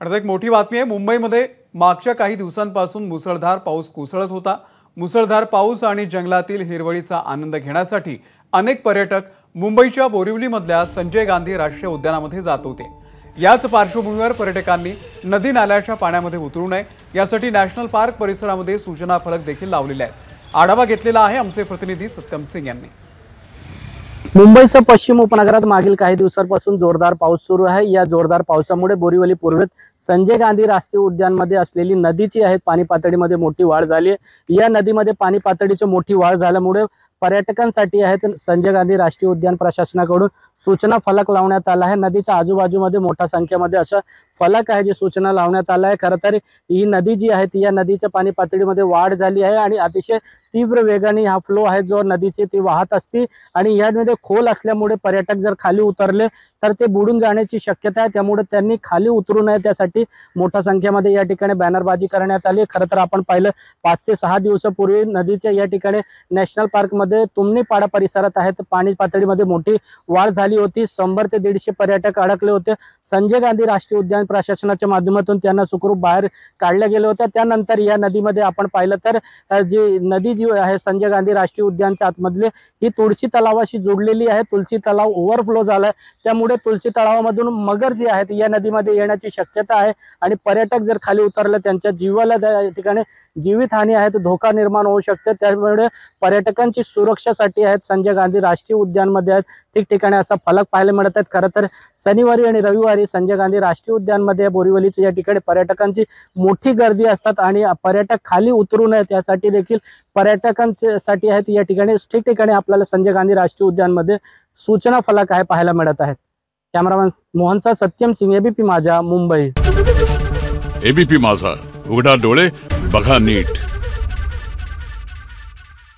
आता एक मोठी बातमी आहे। मुंबईमध्ये मागच्या काही दिवसांपासून मुसळधार पाऊस कोसळत होता। मुसळधार पाऊस आणि जंगलातील हिरवळीचा आनंद घेण्यासाठी अनेक पर्यटक मुंबईच्या बोरिवलीमधल्या संजय गांधी राष्ट्रीय उद्यानामध्ये जात होते। याच पार्श्वभूमीवर पर्यटकांनी नदी नाल्याच्या पाण्यामध्ये उतरू नये यासाठी नॅशनल पार्क परिसरामध्ये सूचना फलक देखील लावलेले आहेत। आढावा घेतलेला आहे आमचे प्रतिनिधी सत्यम सिंग यांनी। मुंबईसह पश्चिम उपनगरात मागील काही दिवसांपासून जोरदार पाऊस सुरू आहे। या जोरदार पावसामुळे बोरिवली पूर्वेत संजय गांधी राष्ट्रीय उद्यानमध्ये असलेली नदीची आहे पाणी पातळीमध्ये मोठी वाढ झाली आहे। या नदीमध्ये पाणी पातळीची मोठी वाढ झाल्यामुळे पर्यटकांसाठी आहे संजय गांधी राष्ट्रीय उद्यान प्रशासनाकडून सूचना फलक लावण्यात आला आहे। नदीच्या आजूबाजूमध्ये मोठ्या संख्येमध्ये अशा फलक आहे जे सूचना लावण्यात आला आहे। खरं तर ही नदी जी आहे ती या नदीच्या पाणी पातळीमध्ये वाढ झाली आहे आणि अतिशय तीव्र वेगाने हा फ्लो आहे जो नदीची ती वाहत असते आणि यामध्ये खोल असल्यामुळे पर्यटक जर खाली उतरले तर ते बुडून जाण्याची शक्यता आहे। त्यामुळे त्यांनी खाली उतरू नये त्यासाठी मोठ्या संख्येमध्ये या ठिकाणी बॅनरबाजी करण्यात आली। खरं तर आपण पाहिलं 5 ते 6 दिवसापूर्वी नदीच्या या ठिकाणी नॅशनल पार्क मध्ये तुमनीपाडा परिसरात आहेत पाणी पातळीमध्ये मोठी वाढ झाली होती। 100 ते 150 पर्यटक अडकले होते। संजय गांधी राष्ट्रीय उद्यान प्रशासनाच्या माध्यमातून त्यांना सुखरूप बाहेर काढले गेले होते। त्यानंतर या नदीमध्ये आपण पाहिलं तर जी नदी जी आहे संजय गांधी राष्ट्रीय उद्यानच्या आतमधले ही तुळशी तलावाशी जोडलेली आहे। तुळशी तलाव ओव्हरफ्लो झालाय त्यामुळे तुळशी तलावामधून मगर जी आहेत या नदीमध्ये येण्याची शक्यता आहे आणि पर्यटक जर खाली उतरले त्यांच्या जीवाला त्या ठिकाणी जीवितहानी आहे धोका निर्माण होऊ शकते। त्यामुळे पर्यटकांची सुरक्षेसाठी आहेत संजय गांधी राष्ट्रीय उद्यानमध्ये आहेत ठिकठिकाणी असा फलक पाहायला मिळत आहेत। खरं तर शनिवारी आणि रविवारी संजय गांधी राष्ट्रीय उद्यानमध्ये बोरिवलीच्या या ठिकाणी पर्यटकांची मोठी गर्दी असतात आणि पर्यटक खाली उतरू नये त्यासाठी देखील पर्यटकांसाठी आहेत या ठिकाणी ठिकठिकाणी आपल्याला संजय गांधी राष्ट्रीय उद्यानमध्ये सूचना फलक आहे पाहायला मिळत आहेत। कॅमेरामॅन मोहनचा सत्यम सिंग, एबीपी माझा, मुंबई। एबीपी माझा, उघडा डोळे बघा नीट।